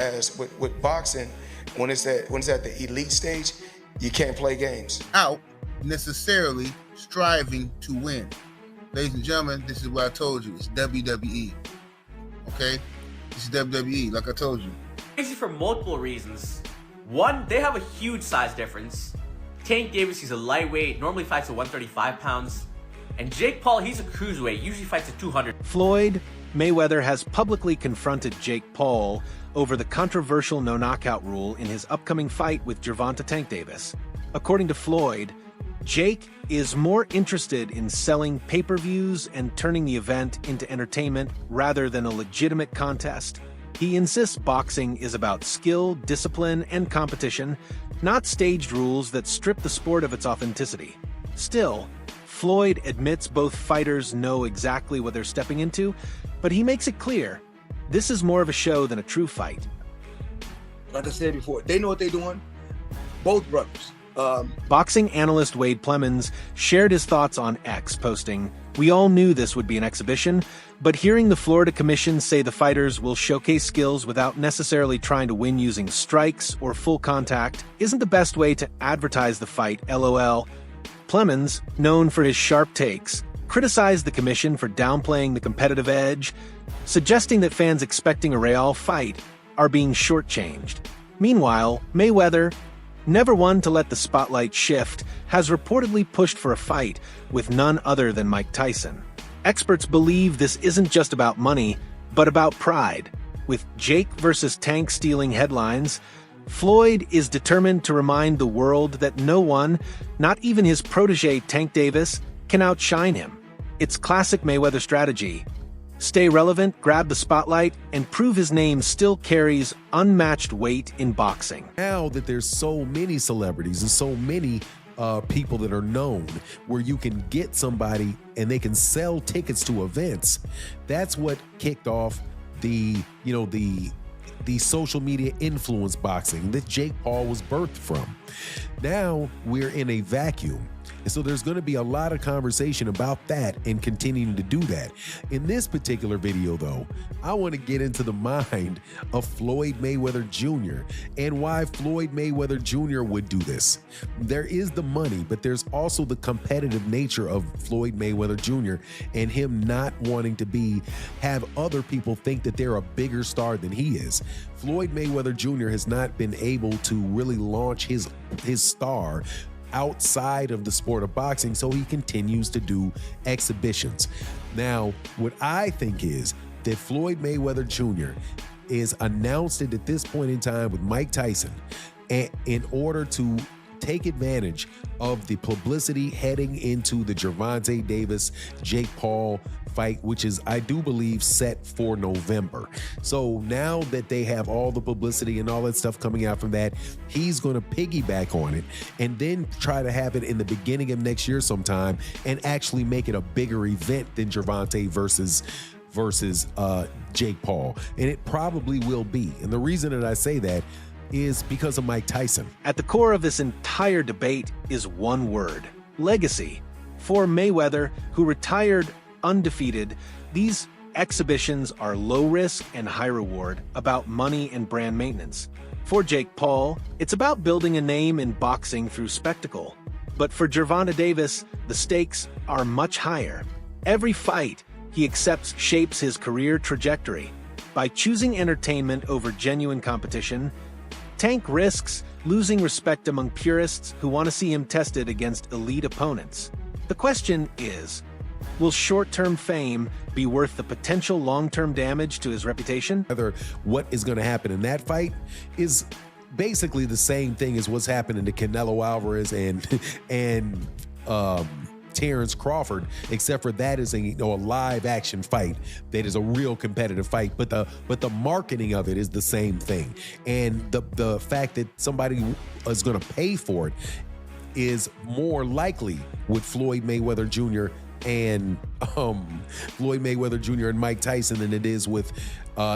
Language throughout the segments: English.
As with boxing, when it's at the elite stage, you can't play games. Out necessarily striving to win. Ladies and gentlemen, this is what I told you. It's WWE. Okay? This is WWE, like I told you. Crazy for multiple reasons. One, they have a huge size difference. Tank Davis, he's a lightweight, normally fights at 135 pounds. And Jake Paul, he's a cruiserweight, usually fights at 200. Floyd Mayweather has publicly confronted Jake Paul over the controversial no-knockout rule in his upcoming fight with Gervonta Tank Davis. According to Floyd, Jake is more interested in selling pay-per-views and turning the event into entertainment rather than a legitimate contest. He insists boxing is about skill, discipline, and competition, not staged rules that strip the sport of its authenticity. Still, Floyd admits both fighters know exactly what they're stepping into, but he makes it clear, this is more of a show than a true fight. Like I said before, they know what they're doing, both brothers. Boxing analyst Wade Plemons shared his thoughts on X, posting, "We all knew this would be an exhibition, but hearing the Florida Commission say the fighters will showcase skills without necessarily trying to win using strikes or full contact isn't the best way to advertise the fight, LOL." Plemons, known for his sharp takes, criticized the commission for downplaying the competitive edge, suggesting that fans expecting a Real fight are being shortchanged. Meanwhile, Mayweather, never one to let the spotlight shift, has reportedly pushed for a fight with none other than Mike Tyson. Experts believe this isn't just about money, but about pride. With Jake versus Tank stealing headlines, Floyd is determined to remind the world that no one, not even his protege Tank Davis, can outshine him. It's classic Mayweather strategy. Stay relevant, grab the spotlight, and prove his name still carries unmatched weight in boxing. Now that there's so many celebrities and so many people that are known, where you can get somebody and they can sell tickets to events, that's what kicked off the social media influence boxing that Jake Paul was birthed from. Now we're in a vacuum. And so there's going to be a lot of conversation about that and continuing to do that. In this particular video, though, I want to get into the mind of Floyd Mayweather Jr. and why Floyd Mayweather Jr. would do this. There is the money, but there's also the competitive nature of Floyd Mayweather Jr. and him not wanting to have other people think that they're a bigger star than he is. Floyd Mayweather Jr. has not been able to really launch his star outside of the sport of boxing, so he continues to do exhibitions. Now, what I think is that Floyd Mayweather Jr. is announced it at this point in time with Mike Tyson in order to take advantage of the publicity heading into the Gervonta Davis Jake Paul fight, which is, I do believe, set for November. So now that they have all the publicity and all that stuff coming out from that, he's going to piggyback on it and then try to have it in the beginning of next year sometime and actually make it a bigger event than Gervonta versus Jake Paul. And it probably will be. And the reason that I say that is because of Mike Tyson. At the core of this entire debate is one word: legacy. For Mayweather, who retired undefeated, these exhibitions are low risk and high reward, about money and brand maintenance. For Jake Paul, it's about building a name in boxing through spectacle. But for Gervonta Davis, the stakes are much higher. Every fight he accepts shapes his career trajectory. By choosing entertainment over genuine competition, Tank risks losing respect among purists who want to see him tested against elite opponents. The question is, will short-term fame be worth the potential long-term damage to his reputation? What is going to happen in that fight is basically the same thing as what's happening to Canelo Alvarez and Terrence Crawford, except for that is a live action fight that is a real competitive fight, but the marketing of it is the same thing, and the fact that somebody is going to pay for it is more likely with Floyd Mayweather Jr. and Floyd Mayweather Jr. and Mike Tyson than it is with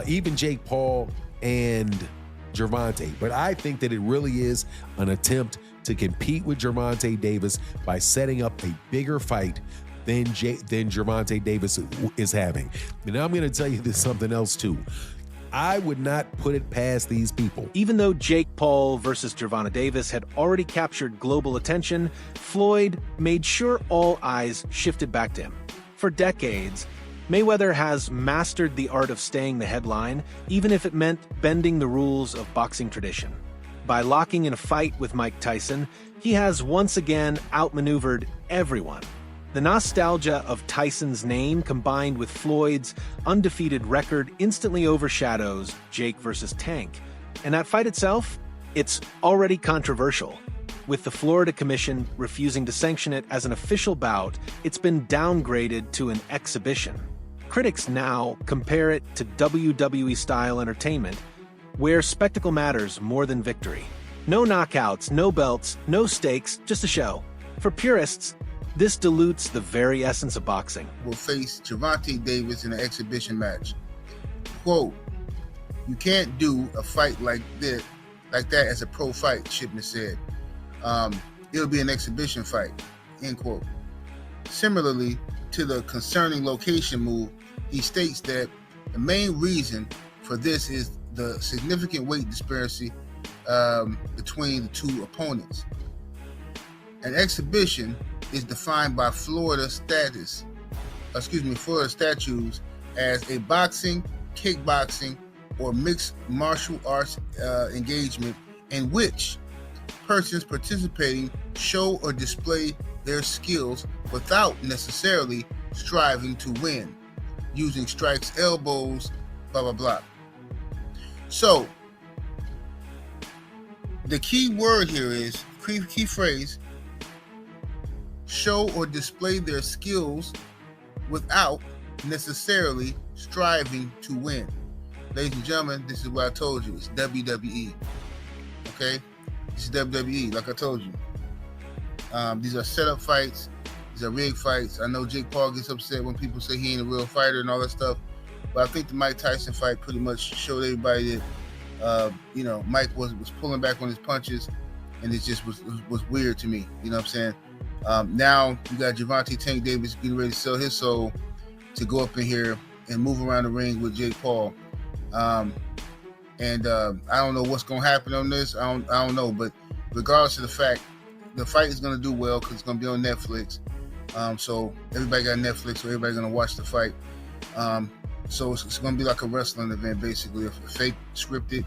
even Jake Paul and Gervonta. But I think that it really is an attempt to compete with Gervonta Davis by setting up a bigger fight than Gervonta Davis is having. And I'm going to tell you this something else too. I would not put it past these people. Even though Jake Paul versus Gervonta Davis had already captured global attention, Floyd made sure all eyes shifted back to him. For decades, Mayweather has mastered the art of staying the headline, even if it meant bending the rules of boxing tradition. By locking in a fight with Mike Tyson, he has once again outmaneuvered everyone. The nostalgia of Tyson's name combined with Floyd's undefeated record instantly overshadows Jake versus Tank. And that fight itself, it's already controversial. With the Florida Commission refusing to sanction it as an official bout, it's been downgraded to an exhibition. Critics now compare it to WWE-style entertainment, where spectacle matters more than victory. No knockouts, no belts, no stakes, just a show. For purists, this dilutes the very essence of boxing. Will face Gervonta Davis in an exhibition match. Quote, "You can't do a fight like that as a pro fight," Shipman said. It'll be an exhibition fight, end quote. Similarly to the concerning location move, he states that the main reason for this is the significant weight disparity between the two opponents. An exhibition is defined by Florida statutes as a boxing, kickboxing, or mixed martial arts engagement in which persons participating show or display their skills without necessarily striving to win, using strikes, elbows, blah, blah, blah. So, the key word here is, key phrase, show or display their skills without necessarily striving to win. Ladies and gentlemen, this is what I told you. It's WWE. Okay? It's WWE, like I told you. These are setup fights. These are rigged fights. I know Jake Paul gets upset when people say he ain't a real fighter and all that stuff. But I think the Mike Tyson fight pretty much showed everybody that, Mike was pulling back on his punches, and it just was weird to me. You know what I'm saying? Now you got Gervonta Tank Davis getting ready to sell his soul to go up in here and move around the ring with Jake Paul. I don't know what's going to happen on this. I don't know. But regardless of the fact, the fight is going to do well because it's going to be on Netflix. So everybody got Netflix, so everybody's going to watch the fight. So it's going to be like a wrestling event, basically, a fake scripted.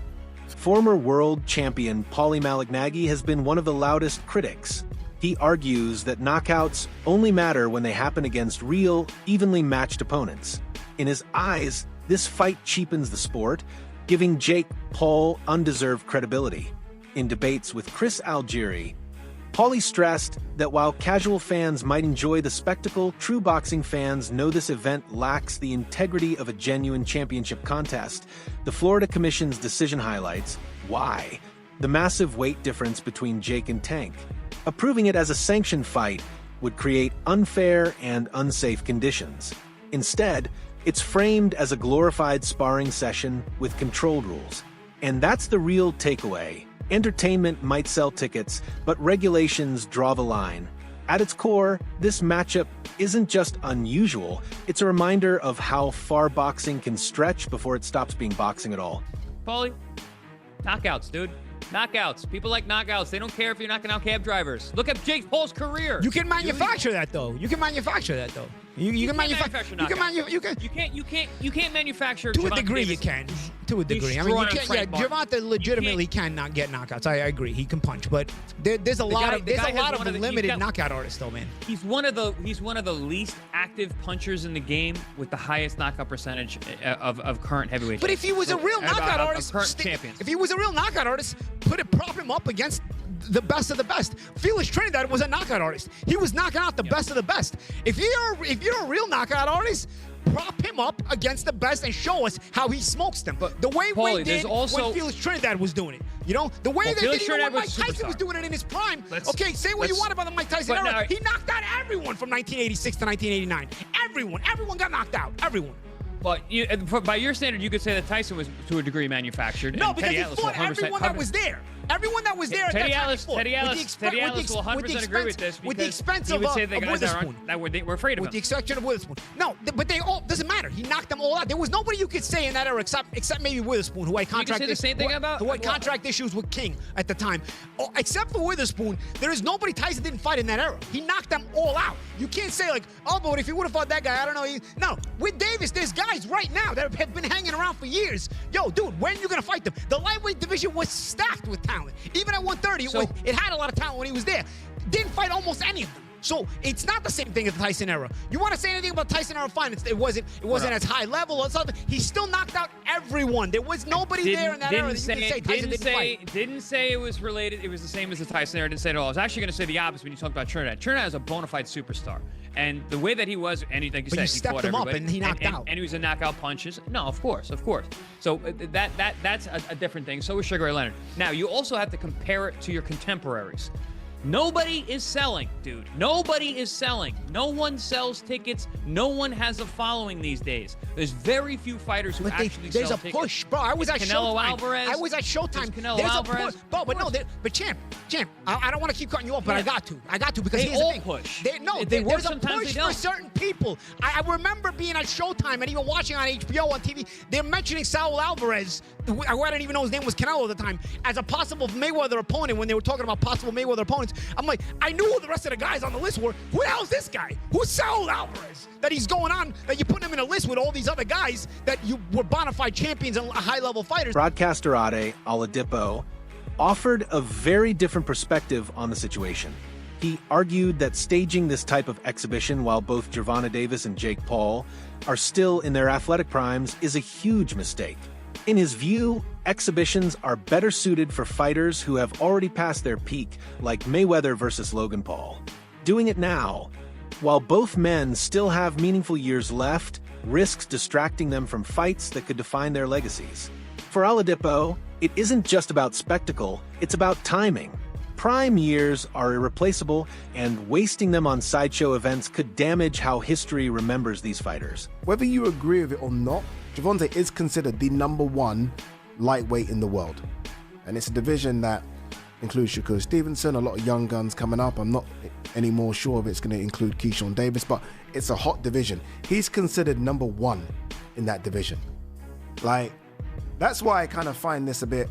Former world champion Paulie Malignaggi has been one of the loudest critics. He argues that knockouts only matter when they happen against real, evenly matched opponents. In his eyes, this fight cheapens the sport, giving Jake Paul undeserved credibility. In debates with Chris Algieri, Paulie stressed that while casual fans might enjoy the spectacle, true boxing fans know this event lacks the integrity of a genuine championship contest. The Florida Commission's decision highlights why the massive weight difference between Jake and Tank. Approving it as a sanctioned fight would create unfair and unsafe conditions. Instead, it's framed as a glorified sparring session with controlled rules. And that's the real takeaway. Entertainment might sell tickets, but regulations draw the line. At its core, this matchup isn't just unusual, it's a reminder of how far boxing can stretch before it stops being boxing at all. Paulie, knockouts, dude. Knockouts. People like knockouts. They don't care if you're knocking out cab drivers. Look at Jake Paul's career. You can manufacture that, though. You can manufacture that, though. You can manufacture knockouts. You can't manufacture. To a degree, you can. To a degree. I mean, you can't. Yeah, Gervonta legitimately cannot get knockouts. I agree. He can punch, but there's a lot of limited knockout artists, though, man. He's one of the least active punchers in the game with the highest knockout percentage of current heavyweights. But if he was a real knockout artist, if he was a real knockout artist, prop him up against the best of the best. Felix Trinidad was a knockout artist. He was knocking out the best of the best. If you're a real knockout artist, prop him up against the best and show us how he smokes them. But the way we did when Felix Trinidad was doing it. You know, the way they did when Mike Tyson was doing it in his prime. Say what you want about the Mike Tyson era. He knocked out everyone from 1986 to 1989. Everyone got knocked out. Everyone. But by your standard, you could say that Tyson was to a degree manufactured. No, because he fought everyone that was there. Everyone that was there at that time before, Teddy Ellis will 100% agree with this, with the expense he of would say the guys Witherspoon. that we're afraid of With him. the exception of Witherspoon. No, but they all, doesn't matter. He knocked them all out. There was nobody you could say in that era except maybe Witherspoon, who had contract the same thing about who had contract issues with King at the time. Oh, except for Witherspoon, there is nobody Tyson didn't fight in that era. He knocked them all out. You can't say like, oh, but if he would have fought that guy, I don't know. No, with Davis, there's guys right now that have been hanging around for years. Yo, dude, when are you gonna fight them? The lightweight division was stacked with talent. Even at 130, it had a lot of talent when he was there. Didn't fight almost any of them. So it's not the same thing as the Tyson era. You want to say anything about Tyson era? Fine. It wasn't as high level or something. He still knocked out everyone. There was nobody there in that era that you could say Tyson didn't fight. Didn't say it was related. It was the same as the Tyson era. Didn't say it at all. I was actually going to say the opposite when you talk about Trinidad. Trinidad is a bona fide superstar. And the way that he was, and like you said, you he stepped fought him up everybody, and he knocked out. And he was a knockout punches. No, of course. So that's a different thing. So is Sugar Ray Leonard. Now, you also have to compare it to your contemporaries. Nobody is selling, dude. Nobody is selling. No one sells tickets. No one has a following these days. There's very few fighters who actually sell tickets. There's a push, bro. I was at Canelo Showtime. Alvarez. I was at Showtime. Canelo There's Alvarez. a push, bro. But champ. I don't want to keep cutting you off, but I got to because they here's the all thing. push. There's work, a sometimes push they for don't. certain people. I remember being at Showtime and even watching on HBO on TV. They're mentioning Saul Alvarez, who I didn't even know his name was Canelo at the time, as a possible Mayweather opponent. When they were talking about possible Mayweather opponents, I'm like, I knew who the rest of the guys on the list were. Who the hell is this guy? Who's Saul Alvarez? That he's going on, that you're putting him in a list with all these other guys that you were bona fide champions and high-level fighters. Broadcaster Ade Oladipo offered a very different perspective on the situation. He argued that staging this type of exhibition while both Gervonta Davis and Jake Paul are still in their athletic primes is a huge mistake. In his view, exhibitions are better suited for fighters who have already passed their peak, like Mayweather versus Logan Paul. Doing it now, while both men still have meaningful years left, risks distracting them from fights that could define their legacies. For Oladipo, it isn't just about spectacle, it's about timing. Prime years are irreplaceable, and wasting them on sideshow events could damage how history remembers these fighters. Whether you agree with it or not, Gervonta is considered the #1 lightweight in the world. And it's a division that includes Shakur Stevenson, a lot of young guns coming up. I'm not any more sure if it's going to include Keyshawn Davis, but it's a hot division. He's considered #1 in that division. Like, that's why I kind of find this a bit,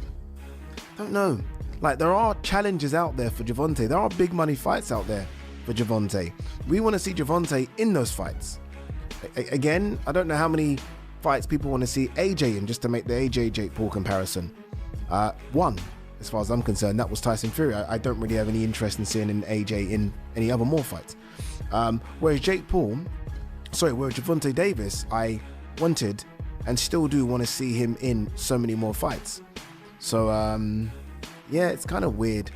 I don't know. Like, there are challenges out there for Gervonta. There are big money fights out there for Gervonta. We want to see Gervonta in those fights. Again, I don't know how many fights people want to see AJ in, just to make the AJ Jake Paul comparison. One, as far as I'm concerned, that was Tyson Fury. I don't really have any interest in seeing an AJ in any other more fights. Whereas Gervonta Davis, I wanted and still do want to see him in so many more fights. So, yeah, it's kind of weird.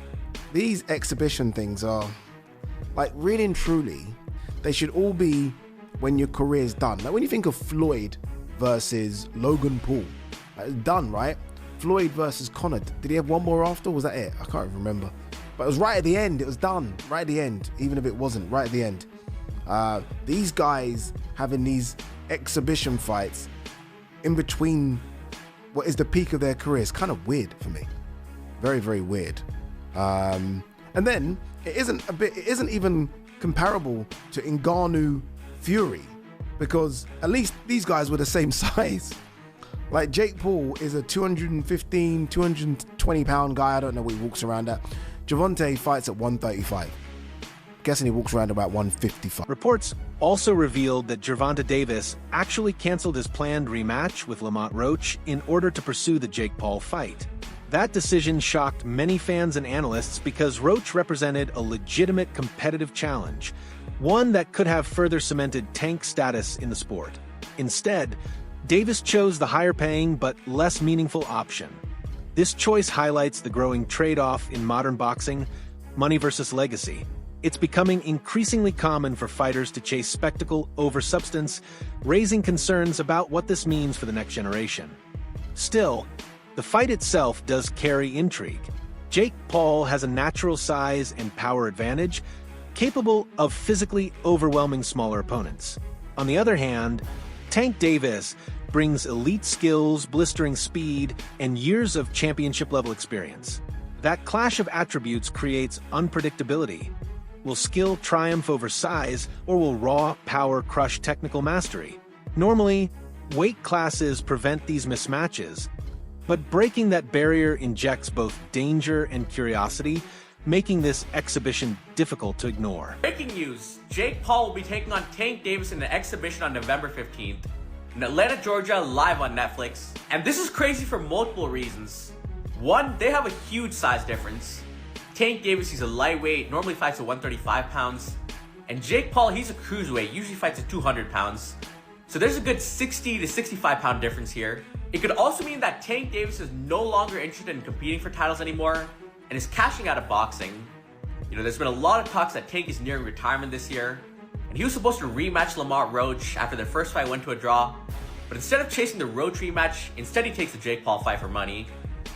These exhibition things are, like, really and truly, they should all be when your career's done. Like, when you think of Floyd versus Logan Paul, done, right? Floyd versus Conor, did he have one more after? Was that it? I can't even remember. But it was right at the end. It was done right at the end, even if it wasn't, right at the end. These guys having these exhibition fights in between what is the peak of their career is kind of weird for me. Very, very weird. And then it isn't even comparable to Ngannou Fury, because at least these guys were the same size. Like, Jake Paul is a 215, 220 pound guy. I don't know what he walks around at. Gervonta fights at 135. Guessing he walks around about 155. Reports also revealed that Gervonta Davis actually canceled his planned rematch with Lamont Roach in order to pursue the Jake Paul fight. That decision shocked many fans and analysts because Roach represented a legitimate competitive challenge, one that could have further cemented tank status in the sport. Instead, Davis chose the higher-paying but less meaningful option. This choice highlights the growing trade-off in modern boxing: money versus legacy. It's becoming increasingly common for fighters to chase spectacle over substance, raising concerns about what this means for the next generation. Still, the fight itself does carry intrigue. Jake Paul has a natural size and power advantage, capable of physically overwhelming smaller opponents. On the other hand, Tank Davis brings elite skills, blistering speed, and years of championship-level experience. That clash of attributes creates unpredictability. Will skill triumph over size, or will raw power crush technical mastery? Normally, weight classes prevent these mismatches, but breaking that barrier injects both danger and curiosity, making this exhibition difficult to ignore. Breaking news, Jake Paul will be taking on Tank Davis in an exhibition on November 15th in Atlanta, Georgia, live on Netflix. And this is crazy for multiple reasons. One, they have a huge size difference. Tank Davis, he's a lightweight, normally fights at 135 pounds. And Jake Paul, he's a cruiserweight, usually fights at 200 pounds. So there's a good 60 to 65 pound difference here. It could also mean that Tank Davis is no longer interested in competing for titles anymore and is cashing out of boxing. You know, there's been a lot of talks that Tank is nearing retirement this year, and he was supposed to rematch Lamar Roach after their first fight went to a draw, but instead of chasing the Roach rematch, instead he takes the Jake Paul fight for money.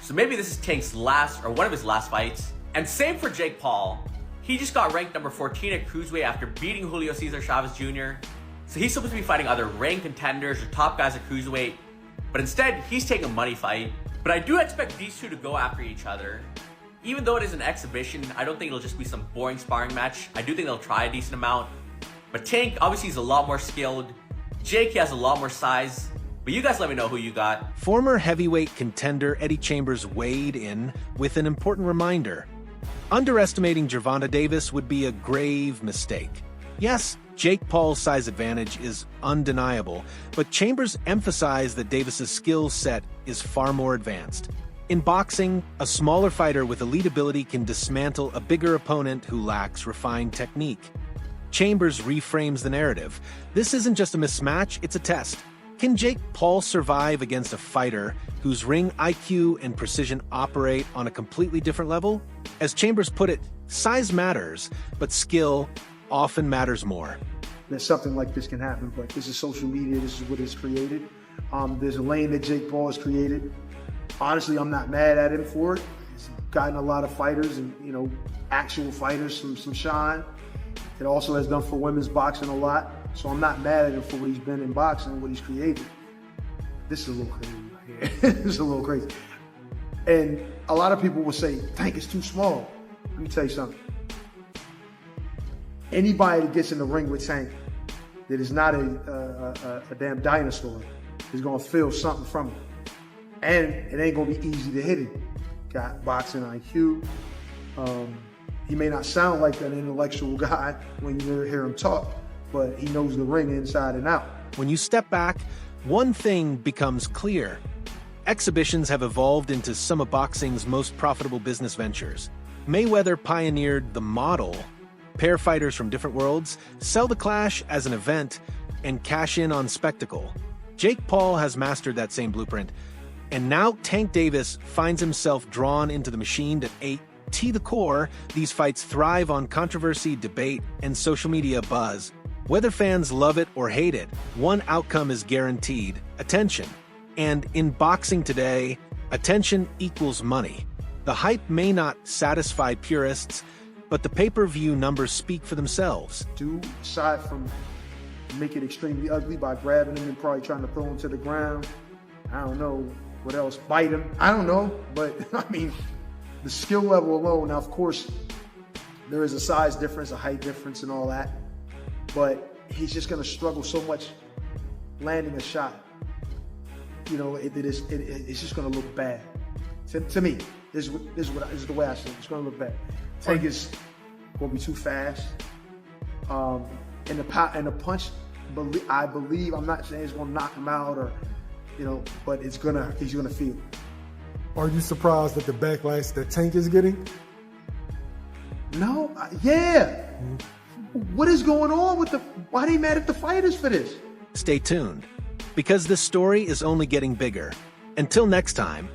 So maybe this is Tank's last, or one of his last fights. And same for Jake Paul. He just got ranked number 14 at cruiserweight after beating Julio Cesar Chavez Jr. So he's supposed to be fighting other ranked contenders or top guys at cruiserweight, but instead he's taking a money fight. But I do expect these two to go after each other. Even though it is an exhibition, I don't think it'll just be some boring sparring match. I do think they'll try a decent amount. But Tank, obviously, he's a lot more skilled. Jake, he has a lot more size. But you guys let me know who you got. Former heavyweight contender Eddie Chambers weighed in with an important reminder. Underestimating Gervonta Davis would be a grave mistake. Yes, Jake Paul's size advantage is undeniable, but Chambers emphasized that Davis's skill set is far more advanced. In boxing, a smaller fighter with elite ability can dismantle a bigger opponent who lacks refined technique. Chambers reframes the narrative. This isn't just a mismatch, it's a test. Can Jake Paul survive against a fighter whose ring IQ and precision operate on a completely different level? As Chambers put it, size matters, but skill often matters more. That something like this can happen, but this is social media, this is what it's created. There's a lane that Jake Paul has created. Honestly, I'm not mad at him for it. He's gotten a lot of fighters and, you know, actual fighters some shine. It also has done for women's boxing a lot. So I'm not mad at him for what he's been in boxing and what he's created. This is a little crazy right here. This is a little crazy. And a lot of people will say, Tank is too small. Let me tell you something. Anybody that gets in the ring with Tank that is not a damn dinosaur is gonna feel something from it. And it ain't gonna be easy to hit him. Got boxing IQ. He may not sound like an intellectual guy when you hear him talk, but he knows the ring inside and out. When you step back, one thing becomes clear. Exhibitions have evolved into some of boxing's most profitable business ventures. Mayweather pioneered the model. Pair fighters from different worlds sell the clash as an event and cash in on spectacle. Jake Paul has mastered that same blueprint. And now Tank Davis finds himself drawn into the machine to the core. These fights thrive on controversy, debate, and social media buzz. Whether fans love it or hate it, one outcome is guaranteed: attention. And in boxing today, attention equals money. The hype may not satisfy purists, but the pay-per-view numbers speak for themselves. Aside from make it extremely ugly by grabbing him and probably trying to throw him to the ground, I don't know what else, bite him, I don't know, but I mean, the skill level alone, now of course, there is a size difference, a height difference and all that, but he's just gonna struggle so much landing a shot. You know, it's just gonna look bad. To me, this is the way I see it. It's gonna look bad. Tank is gonna be too fast. And the punch, I believe, I'm not saying it's gonna knock him out or, you know, but he's gonna feel it. Are you surprised at the backlash that Tank is getting? No, yeah. What is going on with why are they mad at the fighters for this? Stay tuned, because this story is only getting bigger. Until next time,